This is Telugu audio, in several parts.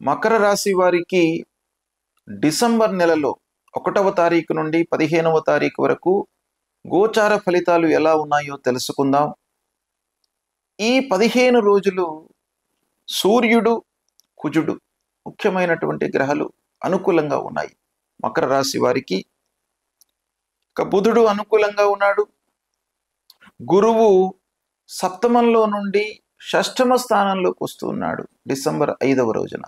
మకర రాశి వారికి డిసెంబర్ నెలలో 1వ తారీఖు నుండి 15వ తారీఖు వరకు గోచార ఫలితాలు ఎలా ఉన్నాయో తెలుసుకుందాం. ఈ 15 రోజులు సూర్యుడు, కుజుడు ముఖ్యమైనటువంటి గ్రహాలు అనుకూలంగా ఉన్నాయి మకర రాశి వారికి. బుధుడు అనుకూలంగా ఉన్నాడు. గురువు సప్తమంలో నుండి షష్టమ స్థానంలోకి వస్తున్నాడు డిసెంబర్ 5వ రోజున.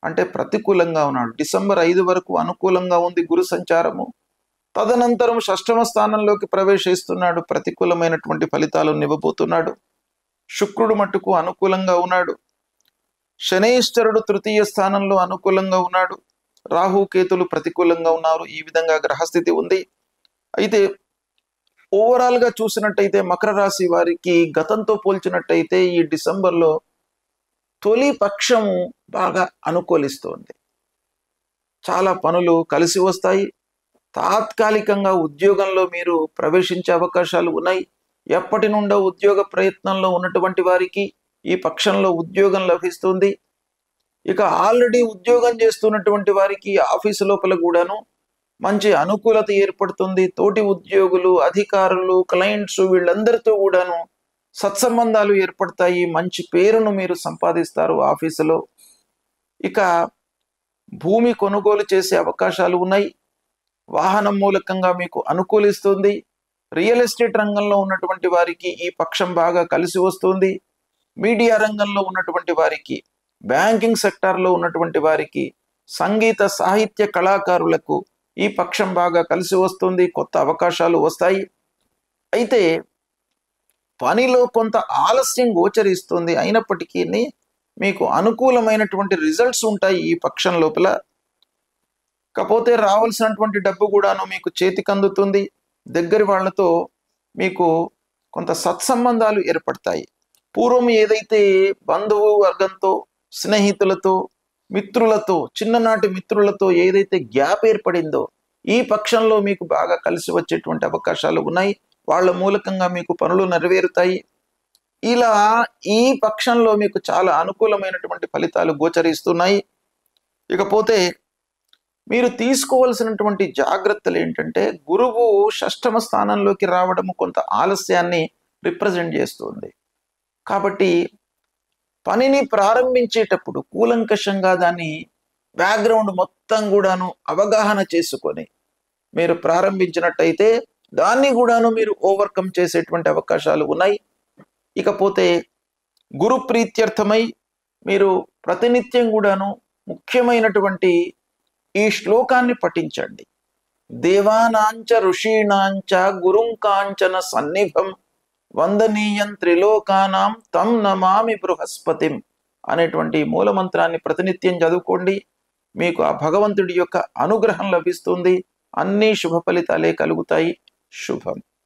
అంటే ప్రతికూలంగా ఉన్నాడు. డిసెంబర్ 5 వరకు అనుకూలంగా ఉంది గురు సంచారము. తదనంతరం షష్టమ స్థానంలోకి ప్రవేశిస్తున్నాడు. ప్రతికూలమైనటువంటి ఫలితాలను ఇవ్వబోతున్నాడు. శుక్రుడు మట్టుకు అనుకూలంగా ఉన్నాడు. శనైశ్వరుడు తృతీయ స్థానంలో అనుకూలంగా ఉన్నాడు. రాహు కేతులు ప్రతికూలంగా ఉన్నారు. ఈ విధంగా గ్రహస్థితి ఉంది. అయితే ఓవరాల్గా చూసినట్టయితే మకర రాశి వారికి గతంతో పోల్చినట్టయితే ఈ డిసెంబర్లో తొలి పక్షము బాగా అనుకూలిస్తోంది. చాలా పనులు కలిసి వస్తాయి. తాత్కాలికంగా ఉద్యోగంలో మీరు ప్రవేశించే అవకాశాలు ఉన్నాయి. ఎప్పటి నుండో ఉద్యోగ ప్రయత్నంలో ఉన్నటువంటి వారికి ఈ పక్షంలో ఉద్యోగం లభిస్తుంది. ఇక ఆల్రెడీ ఉద్యోగం చేస్తున్నటువంటి వారికి ఆఫీసు లోపల కూడాను మంచి అనుకూలత ఏర్పడుతుంది. తోటి ఉద్యోగులు, అధికారులు, క్లయింట్స్ వీళ్ళందరితో కూడాను సత్సంబంధాలు ఏర్పడతాయి. మంచి పేరును మీరు సంపాదిస్తారు ఆఫీసులో. ఇక భూమి కొనుగోలు చేసే అవకాశాలు ఉన్నాయి. వాహనం మూలకంగా మీకు అనుకూలిస్తుంది. రియల్ ఎస్టేట్ రంగంలో ఉన్నటువంటి వారికి ఈ పక్షం బాగా కలిసి వస్తుంది. మీడియా రంగంలో ఉన్నటువంటి వారికి, బ్యాంకింగ్ సెక్టార్లో ఉన్నటువంటి వారికి, సంగీత సాహిత్య కళాకారులకు ఈ పక్షం బాగా కలిసి వస్తుంది. కొత్త అవకాశాలు వస్తాయి. అయితే పనిలో కొంత ఆలస్యం గోచరిస్తుంది. అయినప్పటికీ మీకు అనుకూలమైనటువంటి రిజల్ట్స్ ఉంటాయి ఈ పక్షం లోపల. కాకపోతే రావాల్సినటువంటి డబ్బు కూడాను మీకు చేతికి అందుతుంది. దగ్గరి వాళ్ళతో మీకు కొంత సత్సంబంధాలు ఏర్పడతాయి. పూర్వం ఏదైతే బంధువు వర్గంతో, స్నేహితులతో, మిత్రులతో, చిన్ననాటి మిత్రులతో ఏదైతే గ్యాప్ ఏర్పడిందో ఈ పక్షంలో మీకు బాగా కలిసి వచ్చేటువంటి అవకాశాలు ఉన్నాయి. వాళ్ళ మూలకంగా మీకు పనులు నెరవేరుతాయి. ఇలా ఈ పక్షంలో మీకు చాలా అనుకూలమైనటువంటి ఫలితాలు గోచరిస్తున్నాయి. ఇకపోతే మీరు తీసుకోవాల్సినటువంటి జాగ్రత్తలు ఏంటంటే, గురువు షష్టమ స్థానంలోకి రావడము కొంత ఆలస్యాన్ని రిప్రజెంట్ చేస్తుంది. కాబట్టి పనిని ప్రారంభించేటప్పుడు కూలంకషంగా దాన్ని బ్యాక్గ్రౌండ్ మొత్తం కూడాను అవగాహన చేసుకొని మీరు ప్రారంభించినట్టయితే దాన్ని కూడాను మీరు ఓవర్కమ్ చేసేటువంటి అవకాశాలు ఉన్నాయి. ఇకపోతే గురు ప్రీత్యర్థమై మీరు ప్రతినిత్యం కూడాను ముఖ్యమైనటువంటి ఈ శ్లోకాన్ని పఠించండి. దేవానాంచ ఋషీణాంచ గురుం కాంచన సన్నిభం వందనీయం త్రిలోకానాం తం నమామి బృహస్పతిం అనేటువంటి మూలమంత్రాన్ని ప్రతినిత్యం చదువుకోండి. మీకు ఆ భగవంతుడి యొక్క అనుగ్రహం లభిస్తుంది. అన్ని శుభ ఫలితాలే కలుగుతాయి. శుభం.